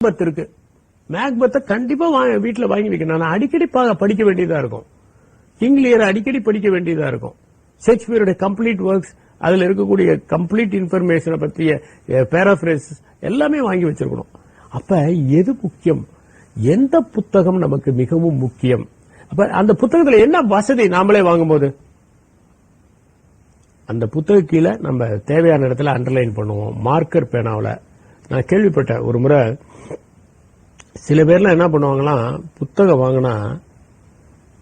Macbeth இருக்கு. மேக்பத்தை கண்டிப்பா வீட்டுல வாங்கி வைக்கணும். நான் அடிக்கடி படிக்க வேண்டியதா இருக்கும். கிங் லியர் அடிக்கடி படிக்க வேண்டியதா இருக்கும். ஷேக்ஸ்பியருடைய கம்ப்ளீட் ஒர்க்ஸ், அதுல இருக்கக்கூடிய கம்ப்ளீட் இன்ஃபர்மேஷனை பற்றிய பேராஃப்ரேஸ் எல்லாமே வாங்கி வச்சிருக்கணும். அப்ப எது முக்கியம், எந்த புத்தகம் நமக்கு மிகவும் முக்கியம், அப்ப அந்த புத்தகத்துல என்ன வசதி நாமளே வாங்கும்போது அந்த புத்தக கீழே நம்ம தேவையான இடத்துல அண்டர்லைன் பண்ணுவோம். மார்க்கர் பேனாவில் நான் கேள்விப்பட்டேன் ஒரு முறை, சில பேர்லாம் என்ன பண்ணுவாங்கன்னா புத்தகம் வாங்கினா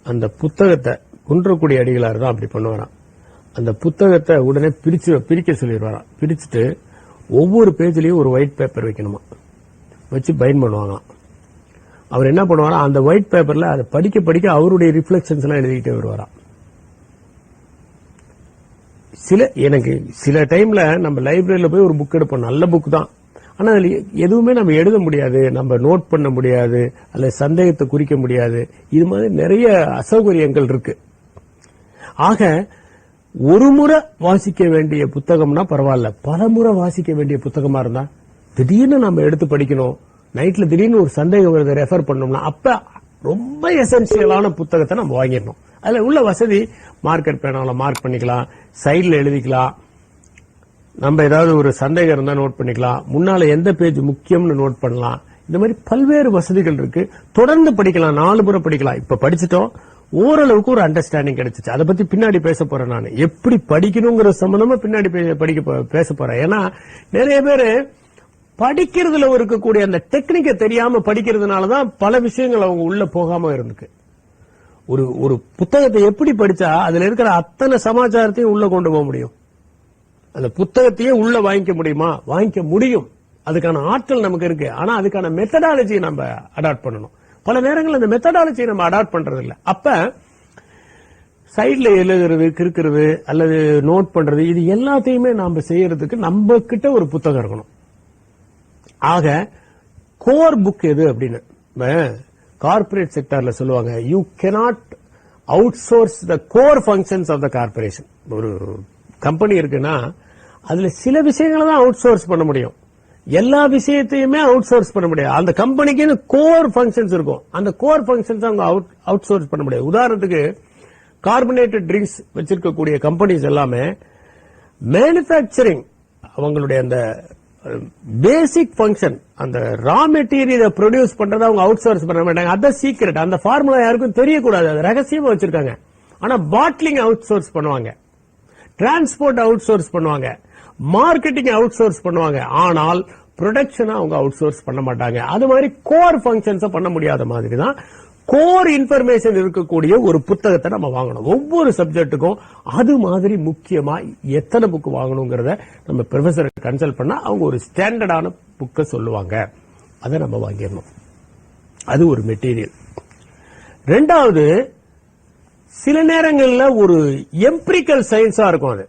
அந்த புத்தகத்தை குன்றக்குடி அடிகளார் தான் அப்படி பண்ணுவாராம். அந்த புத்தகத்தை உடனே பிரிக்க சொல்லிடுவாராம். பிரிச்சுட்டு ஒவ்வொரு பேஜ்லயும் ஒரு ஒயிட் பேப்பர் வைக்கணுமா, வச்சு பைண்ட் பண்ணுவாங்களாம். அவர் என்ன பண்ணுவாரா, அந்த ஒயிட் பேப்பர்ல அதை படிக்க படிக்க அவருடைய ரிஃப்ளெக்ஷன்ஸ் எல்லாம் எழுதிக்கிட்டே வருவாராம். எனக்கு சில டைம்ல நம்ம லைப்ரரியில போய் ஒரு புக் எடுப்போம், நல்ல புக் தான், ஆனா அதுல எதுவுமே நம்ம எழுத முடியாது, நம்ம நோட் பண்ண முடியாது, அல்ல சந்தேகத்தை குறிக்க முடியாது. இது மாதிரி நிறைய அசௌகரியங்கள் இருக்கு. ஆக ஒரு முறை வாசிக்க வேண்டிய புத்தகம்னா பரவாயில்ல, பல முறை வாசிக்க வேண்டிய புத்தகமா இருந்தா திடீர்னு நம்ம எடுத்து படிக்கணும், நைட்ல திடீர்னு ஒரு சந்தேகம் வருது ரெஃபர் பண்ணோம்னா அப்ப ரொம்ப எசென்சியலான புத்தகத்தை நம்ம வாங்கிடணும். அதுல உள்ள வசதி மார்க்கர் பேனால மார்க் பண்ணிக்கலாம், சைட்ல எழுதிக்கலாம், நம்ம ஏதாவது ஒரு சந்தேகம் இருந்தா நோட் பண்ணிக்கலாம், முன்னால எந்த பேஜ் முக்கியம்னு நோட் பண்ணலாம். இந்த மாதிரி பல்வேறு வசதிகள் இருக்கு. தொடர்ந்து படிக்கலாம், 4 முறை படிக்கலாம். இப்ப படிச்சுட்டோம், ஓரளவுக்கு ஒரு அண்டர்ஸ்டாண்டிங் கிடைச்சிச்சு. அதை பத்தி பின்னாடி பேச போறேன். நான் எப்படி படிக்கணுங்கிற சம்பந்தமா பின்னாடி பேச போறேன். ஏன்னா நிறைய பேரு படிக்கிறதுல இருக்கக்கூடிய அந்த டெக்னிக்கை தெரியாம படிக்கிறதுனாலதான் பல விஷயங்கள் அவங்க உள்ள போகாம இருந்துக்கு. ஒரு புத்தகத்தை எப்படி படிச்சா அதுல இருக்கிற அத்தனை சமாச்சாரத்தையும் உள்ள கொண்டு போக முடியும், அந்த புத்தகத்தையே உள்ள வாங்கிக்க முடியுமா, வாங்கிக்க முடியும். அதுக்கான ஆற்றல் நமக்கு இருக்கு. ஆனா அதுக்கான மெத்தடாலஜி நம்ம அடாப்ட் பண்ணணும். பல நேரங்கள் அந்த மெத்தடாலஜி நம்ம அடாப்ட் பண்றது இல்ல. அப்ப சைட்ல எழுதுறது, கிறுக்கிறது அல்லது நோட் பண்றது, இது எல்லாத்தையுமே நாம செய்யறதுக்கு நம்ம கிட்ட ஒரு புத்தகம் இருக்கணும். ஆக கோர் புக் எது அப்படின்னு கார்பரேட் செக்டர்ல சொல்லுவாங்க, you cannot outsource the core functions of the corporation. ஒரு கம்பெனி இருக்குன்னா அதுல சில விஷயங்களை தான் அவுட் சோர்ஸ் பண்ண முடியும், எல்லா விஷயத்தையுமே அவுட் சோர்ஸ் பண்ண முடியாது. அந்த கம்பெனிக்கு கோர் ஃபங்க்ஷன்ஸ் இருக்கும், அந்த கோர் ஃபங்க்ஷன்ஸ் அவங்க அவுட் சோர்ஸ் பண்ண முடியாது. உதாரணத்துக்கு கார்பனேட்டட் ட்ரிங்க்ஸ் வச்சிருக்கக்கூடிய கம்பெனிஸ் எல்லாமே மேனுஃபேக்சரிங், அவங்களுடைய அந்த பேசிக் ஃபங்க்ஷன், அந்த ரா மெட்டீரியலை ப்ரொடியூஸ் பண்றதை அவங்க அவுட் சோர்ஸ் பண்ண மாட்டாங்க. அதான் சீக்ரெட், அந்த ஃபார்முலா யாருக்கும் தெரியக்கூடாது, அது ரகசியமா வச்சிருக்காங்க. ஆனா பாட்லிங் அவுட் சோர்ஸ் பண்ணுவாங்க, டிரான்ஸ்போர்ட் அவுட் சோர்ஸ் பண்ணுவாங்க, மார்க்கெட்டிங் அவுட் சோர்ஸ் பண்ணுவாங்க. ஆனால் ப்ரொடக்ஷன் அவங்க அவுட் சோர்ஸ் பண்ண மாட்டாங்க. அது மாதிரி கோர் ஃபங்க்ஷன்ஸ் பண்ண முடியாத மாதிரி தான் கோர் இன்ஃபர்மேஷன் இருக்கக்கூடிய ஒரு புத்தகத்தை நம்ம வாங்கணும். ஒவ்வொரு சப்ஜெக்டுக்கும் அது மாதிரி முக்கியமா எத்தனை புக் வாங்கணுங்கிறத நம்ம ப்ரொஃபசரை கன்சல்ட் பண்ணா அவங்க ஒரு ஸ்டாண்டர்டான புக்கை சொல்லுவாங்க, அதை நம்ம வாங்கிடணும். அது ஒரு மெட்டீரியல். ரெண்டாவது, சில நேரங்கள்ல ஒரு எம்பிரிக்கல் சயின்ஸா இருக்கும்,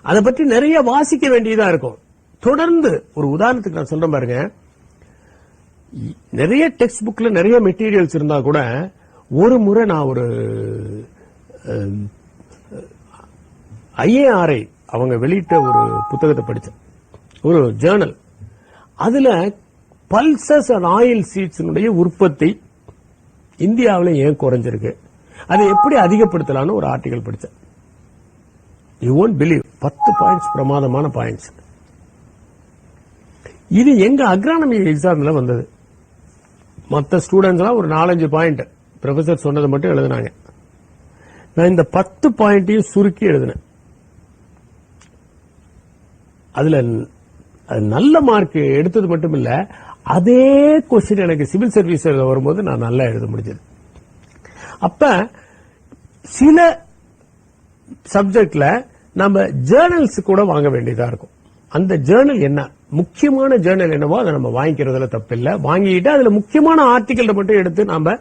அதை பற்றி நிறைய வாசிக்க வேண்டியதா இருக்கும். தொடர்ந்து ஒரு உதாரணத்துக்கு நான் சொல்றேன் பாருங்க, நிறைய டெக்ஸ்ட் புக்ல நிறைய மெட்டீரியல்ஸ் இருந்தா கூட ஒரு முறை நான் ஒரு IARI அவங்க வெளியிட்ட ஒரு புத்தகத்தை படிச்சேன், ஒரு ஜேர்னல். அதுல பல்சஸ் அண்ட் ஆயில் சீட்ஸ் உற்பத்தி இந்தியாவில் ஏன் குறைஞ்சிருக்கு, அதை எப்படி அதிகப்படுத்தலாம்னு ஒரு ஆர்டிகல் படிச்சேன். யூ won't believe, 10 பாயிண்ட்ஸ், பிரமாதமான பாயிண்ட்ஸ். இது எங்க அக்ரானமி எக்ஸாம்ல வந்தது. மற்ற ஸ்டூடெண்ட்ஸ் எல்லாம் ஒரு 4-5 பாயிண்ட் ப்ரொஃபசர் சொன்னதை மட்டும் எழுதினாங்க. நான் இந்த 10 பாயிண்டையும் சுருக்கி எழுதினேன். அதுல நல்ல மார்க் எடுத்தது மட்டும் இல்ல, அதே கொஸ்டின் எனக்கு சிவில் சர்வீஸ் வரும்போது நான் நல்லா எழுத முடிஞ்சது. அப்ப சில சப்ஜெக்ட்ல நம்ம ஜேர்னல்ஸ் கூட வாங்க வேண்டியதா இருக்கும். அந்த ஜேர்னல் என்ன, முக்கியமான ஜேர்னல் என்னவோ அதை நம்ம வாங்கிக்கிறதுல தப்பில்லை. வாங்கிட்டு அதுல முக்கியமான ஆர்டிகல் மட்டும் எடுத்து நாம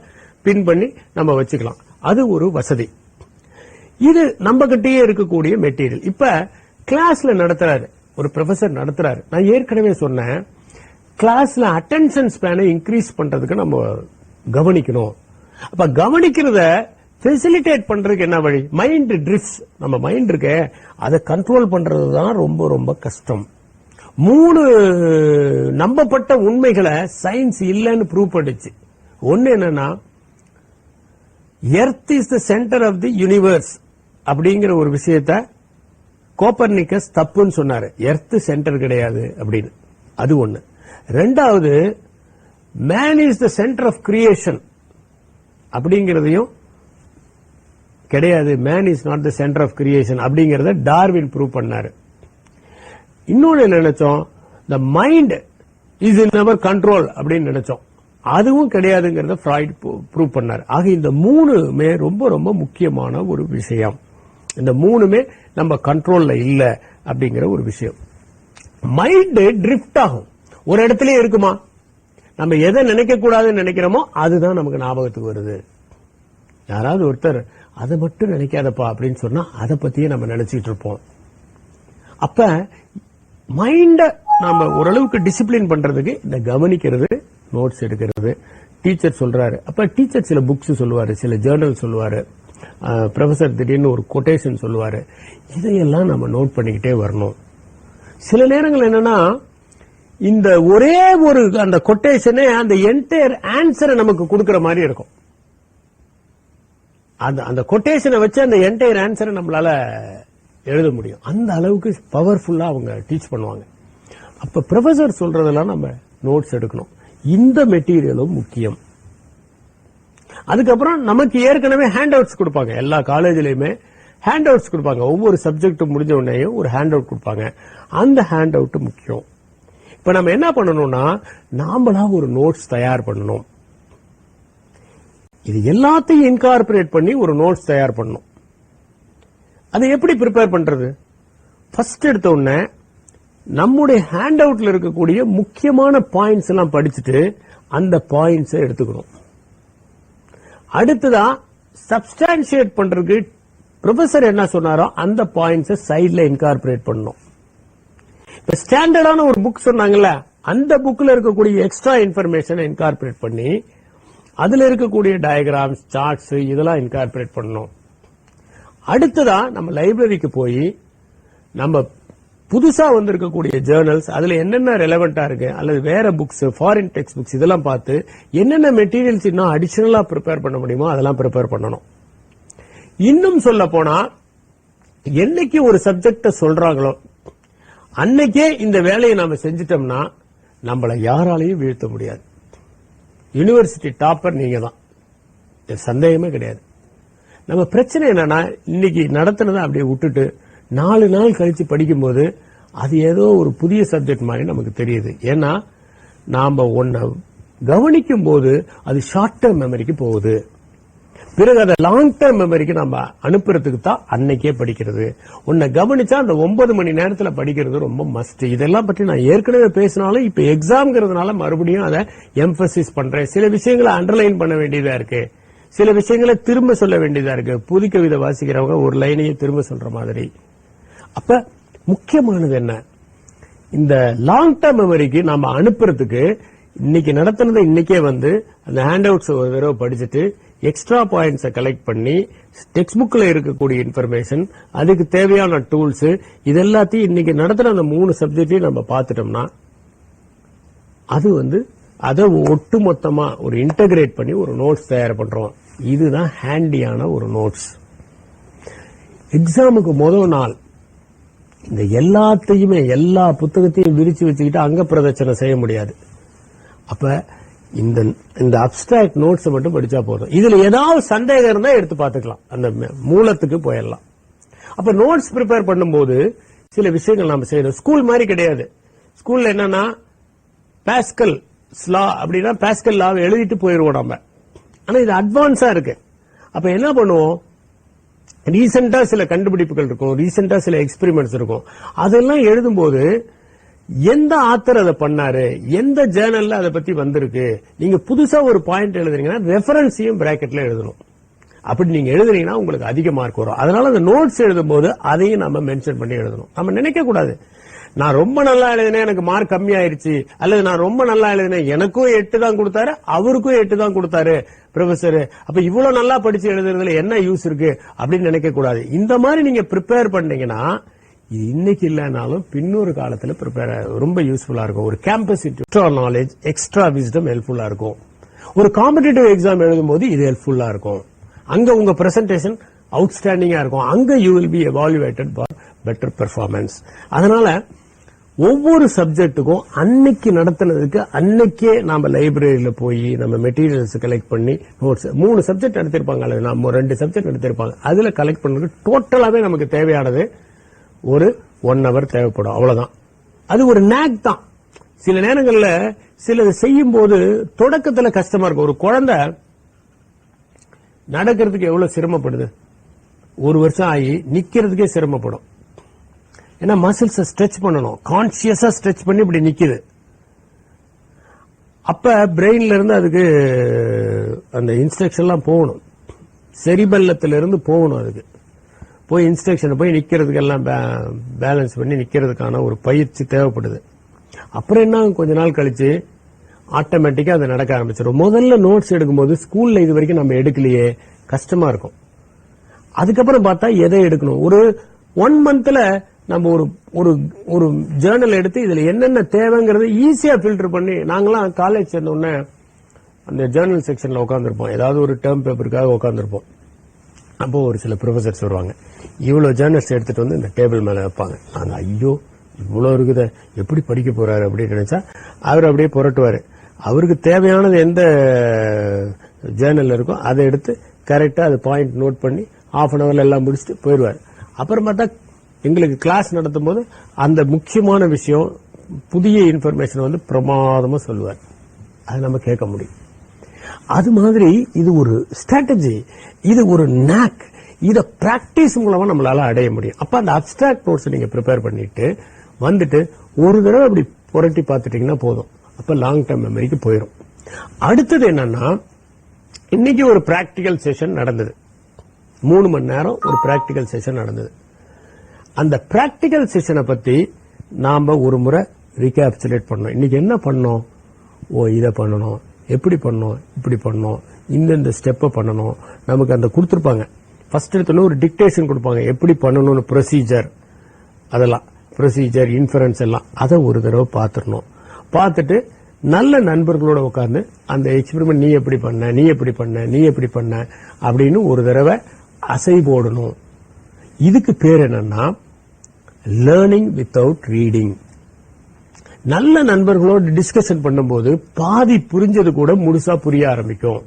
பின் பண்ணி நம்ம வச்சுக்கலாம். அது ஒரு வசதி. இது நம்ம கிட்டயே இருக்கக்கூடிய மெட்டீரியல். இப்ப கிளாஸ்ல நடத்துறாரு, ஒரு ப்ரொஃபசர் நடத்துறாரு. நான் ஏற்கனவே சொன்னேன், கிளாஸ்ல அட்டென்ஷன் ஸ்பேனை இன்க்ரீஸ் பண்றதுக்கு நம்ம கவனிக்கணும். அப்ப கவனிக்கிறத ஃபெசிலிட்டேட் பண்றதுக்கு என்ன வழி? மைண்ட் ட்ரிஃப்ட்ஸ், நம்ம மைண்ட் இருக்க அதை கண்ட்ரோல் பண்றதுதான் ரொம்ப ரொம்ப கஷ்டம். 3 நம்பப்பட்ட உண்மைகளை சயின்ஸ் இல்லைன்னு ப்ரூவ் பண்ணுச்சு. ஒன்னு என்னன்னா, earth is the centre of the universe அப்படிங்கிற ஒரு விஷயத்த கோப்பர்னிக்கஸ் தப்புன்னு சொன்னாரு. எர்த் சென்டர் கிடையாது அப்படின்னு. அது ஒண்ணு. ரெண்டாவது, man is the centre of creation அப்படிங்கறதையும் கிடையாது. Man is not the centre of creation அப்படிங்கறத டார்வின் ப்ரூவ் பண்ணாரு. இன்னொன்னு என்ன நினைச்சோம், the mind is in our control அப்படின்னு நினைச்சோம். அதுவும் கிடையாதுங்கிறத ஃப்ராய்ட் ப்ரூவ் பண்ணாரு. ஆக இந்த 3மே ரொம்ப ரொம்ப முக்கியமான ஒரு விஷயம். இந்த 3மே நம்ம கண்ட்ரோல்ல இல்ல அப்படிங்கிற ஒரு விஷயம். மைண்ட் ட்ரிஃப்ட் ஆகும், ஒரு இடத்துலயே இருக்குமா. நம்ம எதை நினைக்க கூடாதுன்னு நினைக்கிறோமோ அதுதான் நமக்கு ஞாபகத்துக்கு வருது. யாராவது ஒருத்தர் அதை மட்டும் நினைக்காதப்பா அப்படின்னு சொன்னா அதை பத்தியே நம்ம நினைச்சிட்டு இருப்போம். அப்ப மைண்ட நாம ஓரளவுக்கு டிசிப்ளின் பண்றதுக்கு இந்த கவனிக்கிறது, நோட்ஸ் எடுக்கிறது. டீச்சர் சொல்றாரு, அப்ப டீச்சர் சில புக்ஸ் சொல்லுவாரு, சில ஜேர்னல் சொல்லுவாரு, ப்ரொஃபசர் திடீர்னு ஒரு கொட்டேஷன் சொல்லுவாரு. இதையெல்லாம் நம்ம நோட் பண்ணிக்கிட்டே வரணும். சில நேரங்கள் என்னன்னா, இந்த ஒரே ஒரு அந்த கொட்டேஷனே அந்த என்டையர் ஆன்சரை நமக்கு கொடுக்கிற மாதிரி இருக்கும். அந்த கொட்டேஷனை வச்சு அந்த என்டையர் ஆன்சரை நம்மளால எழுத முடியும். அந்த அளவுக்கு பவர்ஃபுல்லா அவங்க டீச் பண்ணுவாங்க. அப்ப ப்ரொஃபசர் சொல்றதெல்லாம் நம்ம நோட்ஸ் எடுக்கணும். இந்த மெட்டீரியலும் முக்கியம். அதுக்கப்புறம் நமக்கு ஏற்கனவே ஹேண்ட் அவுட்ஸ் கொடுப்பாங்க. எல்லா காலேஜ்லயுமே ஹேண்ட் அவுட்ஸ் கொடுப்பாங்க. ஒவ்வொரு சப்ஜெக்ட் முடிஞ்ச உடனேயும் ஒரு ஹேண்ட் அவுட் கொடுப்பாங்க. அந்த ஹேண்ட் அவுட் முக்கியம். இப்ப நம்ம என்ன பண்ணணும்னா, நாமளா ஒரு நோட்ஸ் தயார் பண்ணணும். இது எல்லாத்தையும் இன்கார்பரேட் பண்ணி ஒரு நோட்ஸ் தயார் பண்ணணும். அதை எப்படி ப்ரிப்பேர் பண்றது? ஃபர்ஸ்ட் எடுத்த உடனே நம்முடைய ஹேண்ட் அவுட்ல இருக்கக்கூடிய முக்கியமான பாயிண்ட்ஸ் எல்லாம் படிச்சுட்டு அந்த பாயிண்ட்ஸ் எடுத்துக்கணும். அடுத்ததா சப்ஸ்டான்ஷியேட் பண்றதுக்கு ப்ரொஃபசர் என்ன சொன்னாரோ அந்த பாயிண்ட்ஸ் சைட்ல இன்கார்பரேட் பண்ணணும். இப்ப ஸ்டாண்டர்டான ஒரு புக் சொன்னாங்கல்ல, அந்த புக்ல இருக்கக்கூடிய எக்ஸ்ட்ரா இன்ஃபர்மேஷனை இன்கார்பரேட் பண்ணி அதுல இருக்கக்கூடிய டயகிராம்ஸ், சார்ட்ஸ் இதெல்லாம் இன்கார்பரேட் பண்ணணும். அடுத்ததா நம்ம லைப்ரரிக்கு போய் நம்ம புதுசா வந்திருக்கக்கூடிய ஜேர்னல்ஸ், அதுல என்னென்ன ரெலவெண்டா இருக்கு, அல்லது வேற புக்ஸ், ஃபாரின் டெக்ஸ்ட் புக்ஸ் இதெல்லாம் பார்த்து என்னென்ன மெட்டீரியல்ஸ் இன்னும் அடிஷனலா ப்ரிப்பேர் பண்ண முடியுமோ அதெல்லாம் ப்ரிப்பேர் பண்ணணும். இன்னும் சொல்ல போனா, என்னைக்கு ஒரு சப்ஜெக்ட சொல்றாங்களோ அன்னைக்கே இந்த வேலையை நாம செஞ்சிட்டோம்னா நம்மளை யாராலையும் வீழ்த்த முடியாது. யூனிவர்சிட்டி டாப்பர் நீங்க தான், சந்தேகமே கிடையாது. நம்ம பிரச்சனை என்னன்னா, இன்னைக்கு நடத்தினதை அப்படியே விட்டுட்டு 4 நாள் கழிச்சு படிக்கும்போது அது ஏதோ ஒரு புதிய சப்ஜெக்ட் மாதிரி நமக்கு தெரியுது. ஏன்னா நாம ஒன்ன கவனிக்கும் போது அது ஷார்ட் டேர்ம் மெமரிக்கு போகுது. பிறகு அதை லாங் டேர்ம் மெமரிக்கு நம்ம அனுப்புறதுக்கு தான் அன்னைக்கே படிக்கிறது. உன்னை கவனிச்சா அந்த 9 மணி நேரத்துல படிக்கிறது ரொம்ப மஸ்ட். இதெல்லாம் பற்றி நான் ஏற்கனவே பேசினாலும் இப்ப எக்ஸாம்ங்கிறதுனால மறுபடியும் அதை எம்பசிஸ் பண்றேன். சில விஷயங்களை அண்டர்லைன் பண்ண வேண்டியதா இருக்கு, சில விஷயங்களை திரும்ப சொல்ல வேண்டியதா இருக்கு. புது கவிதை வாசிக்கிறவங்க ஒரு லைனையே திரும்ப சொல்ற மாதிரி. அப்ப முக்கியமானது என்ன, இந்த லாங் டேர்ம் மெமரிக்கு நாம அனுப்புறதுக்கு இன்னைக்கு நடத்தினதை இன்னைக்கே வந்து அந்த ஹேண்ட் அவுட்ஸ் ஒரு தடவை படிச்சுட்டு எக்ஸ்ட்ரா பாயிண்ட்ஸை கலெக்ட் பண்ணி டெக்ஸ்ட் புக்ல இருக்கக்கூடிய இன்ஃபர்மேஷன், அதுக்கு தேவையான டூல்ஸ், இது எல்லாத்தையும் இன்னைக்கு நடத்துற அந்த 3 சப்ஜெக்டையும் நம்ம பார்த்துட்டோம்னா அது வந்து அதை ஒட்டுமொத்தமா ஒரு இன்டகிரேட் பண்ணி ஒரு நோட்ஸ் தயார் பண்றோம். இதுதான் ஹேண்டியான ஒரு நோட்ஸ். எக்ஸாமுக்கு முதல் நாள் இந்த எல்லாத்தையுமே எல்லா புத்தகத்தையும் விரிச்சு வச்சுக்கிட்டு அங்க பிரதட்சணை செய்ய முடியாது. அப்ப இந்த அப்டிராக்ட் நோட்ஸ் மட்டும் படிச்சா போதும். இதுல ஏதாவது சந்தேகம் இருந்தா எடுத்து பார்த்துக்கலாம், அந்த மூலத்துக்கு போயிடலாம். அப்ப நோட்ஸ் ப்ரிப்பேர் பண்ணும்போது சில விஷயங்கள் நாம செய்யணும். ஸ்கூல் மாதிரி கிடையாது. ஸ்கூல்ல என்னன்னா பாஸ்கல் லா அப்படின்னா பாஸ்கல் லாவை எழுதிட்டு போயிருவோம் நம்ம. ஆனா இது அட்வான்ஸா இருக்கு. அப்ப என்ன பண்ணுவோம், ரீசெண்டா சில கண்டுபிடிப்புகள் இருக்கும், ரீசெண்டா சில எக்ஸ்பெரிமெண்ட்ஸ் இருக்கும். அதெல்லாம் எழுதும்போது எந்த ஆத்தர் அதை பண்ணாரு, எந்த ஜேர்னல்ல அதை பத்தி வந்திருக்கு, நீங்க புதுசா ஒரு பாயிண்ட் எழுதுறீங்கன்னா ரெஃபரன்ஸையும் பிராக்கெட்ல எழுதணும். அப்படி நீங்க எழுதுறீங்கன்னா உங்களுக்கு அதிக மார்க் வரும். அதனால அந்த நோட்ஸ் எழுதும் போது அதையும் நம்ம மென்ஷன் பண்ணி எழுதணும். நம்ம நினைக்க கூடாது, நான் ரொம்ப நல்லா எழுதினேன் எனக்கு மார்க் கம்மி ஆயிருச்சு, அல்லது நான் ரொம்ப நல்லா எழுதினேன் எனக்கும் 8 தான் கொடுத்தாரு அவருக்கும் 8 தான் கொடுத்தாரு ப்ரொஃபசர், அப்ப இவ்வளவு நல்லா படிச்சு எழுதுறதுல என்ன யூஸ் இருக்கு அப்படின்னு நினைக்க கூடாது. இந்த மாதிரி நீங்க ப்ரிப்பேர் பண்ணீங்கன்னா இது இன்னைக்கு இல்லைனாலும் பின்னொரு காலத்துல ப்ரிப்பேர் ரொம்ப யூஸ்ஃபுல்லா இருக்கும். ஒரு campus extra knowledge, extra wisdom ஹெல்ப்ஃபுல்லா இருக்கும். ஒரு காம்படிட்டிவ் எக்ஸாம் எழுதும் போது இது ஹெல்ப்ஃபுல்லா இருக்கும். அங்க உங்க பிரசன்டேஷன் அவுட்ஸ்டாண்டிங்கா இருக்கும். அங்க you will be evaluated for better performance. அதனால ஒவ்வொரு சப்ஜெக்டுக்கும் அன்னைக்கு நடத்தினதுக்கு அன்னைக்கே நாம லைப்ரரியில போய் நம்ம மெட்டீரியல்ஸ் கலெக்ட் பண்ணி நோட்ஸ் 3 சப்ஜெக்ட் எடுத்திருப்பாங்க, நம்ம 2 சப்ஜெக்ட் எடுத்திருப்பாங்க, அதுல கலெக்ட் பண்றதுக்கு டோட்டலாவே நமக்கு தேவையானது ஒரு 1 hour தேவைப்படும். அவ்வளவுதான். அது ஒரு நேக் தான். சில நேரங்கள்ல சிலது செய்யும் போது தொடக்கத்துல கஷ்டமா இருக்கும். ஒரு குழந்தை நடக்கிறதுக்கு எவ்வளவு சிரமப்படுது, 1 வருஷம் ஆகி நிக்கிறதுக்கே சிரமப்படும். ஏன்னா மசில்ஸ் ஸ்ட்ரெச் பண்ணணும், கான்சியஸா ஸ்ட்ரெச் பண்ணி இப்படி நிக்குது. அப்ப பிரெயின்ல இருந்து அதுக்கு அந்த இன்ஸ்ட்ரக்ஷன் எல்லாம் போகணும், செரிபல்லத்துல இருந்து போகணும். அதுக்கு போய் இன்ஸ்ட்ரக்ஷன் போய் நிக்கிறதுக்கு எல்லாம் பேலன்ஸ் பண்ணி நிக்கிறதுக்கான ஒரு பயிற்சி தேவைப்படுது. அப்புறம் என்ன, கொஞ்ச நாள் கழிச்சு ஆட்டோமேட்டிக்கா அது நடக்க ஆரம்பிச்சிடும். முதல்ல நோட்ஸ் எடுக்கும்போது ஸ்கூல்ல இது வரைக்கும் நம்ம எடுக்கலையே, கஷ்டமா இருக்கும். அதுக்கப்புறம் பார்த்தா எதை எடுக்கணும், ஒரு 1 monthல நம்ம ஒரு ஜேர்னல் எடுத்து இதுல என்னென்ன தேவைங்கிறது ஈஸியா ஃபில்டர் பண்ணி, நாங்களாம் காலேஜ் சேர்ந்த உடனே அந்த ஜேர்னல் செக்ஷன்ல உட்காந்துருப்போம், ஏதாவது ஒரு டேர்ம் பேப்பருக்காக உட்காந்துருப்போம். அப்போ ஒரு சில ப்ரொஃபசர்ஸ் வருவாங்க, இவ்வளவு ஜேர்னல்ஸ் எடுத்துட்டு வந்து இந்த டேபிள் மேல வைப்பாங்க. நாங்க ஐயோ இவ்வளவு இருக்குத எப்படி படிக்க போறாரு அப்படின்னு நினைச்சா அவர் அப்படியே புரட்டுவாரு. அவருக்கு தேவையானது எந்த ஜேர்னல் இருக்கோ அதை எடுத்து கரெக்டா அது பாயிண்ட் நோட் பண்ணி ½ an hourல எல்லாம் முடிச்சுட்டு போயிடுவார். அப்புறம் பார்த்தா எங்களுக்கு கிளாஸ் நடத்தும் போது அந்த முக்கியமான விஷயம், புதிய இன்ஃபர்மேஷன் வந்து பிரமாதமா சொல்லுவார். அது நம்ம கேட்க முடியும். அது மாதிரி இது ஒரு ஸ்ட்ராட்டஜி, இது ஒரு நாக், இத பிராக்டிஸ் மூலமா நம்மளால அடைய முடியும். அப்ப அந்த அப்டிராக்ட் நோட்ஸ் நீங்க ப்ரிப்பேர் பண்ணிட்டு வந்துட்டு ஒரு தடவை அப்படி புரட்டி பார்த்துட்டீங்கன்னா போதும். அப்ப லாங் டர்ம் மெமரிக்கு போயிடும். அடுத்தது என்னன்னா, இன்னைக்கு ஒரு பிராக்டிகல் செஷன் நடந்தது, 3 மணி நேரம் ஒரு பிராக்டிகல் செஷன் நடந்தது. அந்த பிராக்டிகல் செஷனை பத்தி நாம ஒரு முறை ரீகேப்சுலேட் பண்ணோம். இன்னைக்கு என்ன பண்ணோம், இதை பண்ணணும், எப்படி பண்ணோம், இப்படி பண்ணோம், இந்த ஸ்டெப்பை பண்ணணும். நமக்கு அந்த கொடுத்திருப்பாங்க, ஃபர்ஸ்ட் எடுத்தோன்னு ஒரு டிக்டேஷன் கொடுப்பாங்க, எப்படி பண்ணணும்னு ப்ரொசீஜர், அதெல்லாம் ப்ரொசீஜர் இன்ஃபரன்ஸ் எல்லாம் அதை ஒரு தடவை பார்த்துடணும். பார்த்துட்டு நல்ல நண்பர்களோட உட்கார்ந்து அந்த எக்ஸ்பெரிமெண்ட் நீ எப்படி பண்ண, நீ எப்படி பண்ண, நீ எப்படி பண்ண அப்படின்னு ஒரு தடவை அசை போடணும். இதுக்கு பேர் என்னன்னா லேர்னிங் வித்தவுட் ரீடிங். நல்ல நண்பர்களோட டிஸ்கஷன் பண்ணும்போது பாதி புரிஞ்சது கூட முழுசா புரிய ஆரம்பிக்கும்.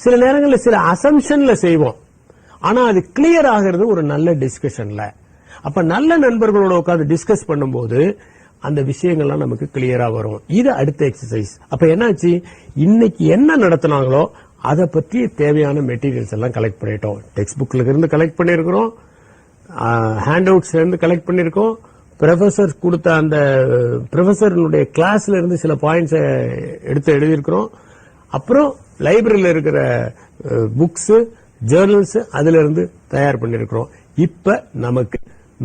சில நேரங்களில் சில அசம்ஷன்ல செய்வோம், ஆனா அது கிளியர் ஆகிறது ஒரு நல்ல டிஸ்கஷன்ல. அப்ப நல்ல நண்பர்களோட உட்கார்ந்து டிஸ்கஸ் பண்ணும்போது அந்த விஷயங்கள்லாம் நமக்கு கிளியரா வரும். இது அடுத்த எக்ஸசைஸ். அப்ப என்னாச்சு, இன்னைக்கு என்ன நடத்தினாங்களோ அதை பற்றி தேவையான மெட்டீரியல்ஸ் எல்லாம் கலெக்ட் பண்ணிட்டோம். டெக்ஸ்ட் புக்ல இருந்து கலெக்ட் பண்ணிருக்கிறோம், ஹேண்ட் அவுட்ஸ்ல இருந்து கலெக்ட் பண்ணிருக்கோம், ப்ரொஃபசர் கொடுத்த அந்த ப்ரொஃபசருடைய கிளாஸ்ல இருந்து சில பாயிண்ட்ஸ் எடுத்து எழுதியிருக்கிறோம். அப்புறம் லைப்ரரியில இருக்கிற புக்ஸ், ஜேர்னல்ஸ் அதுல இருந்து தயார் பண்ணிருக்கிறோம். இப்ப நமக்கு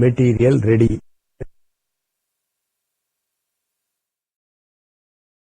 மெட்டீரியல் ரெடி.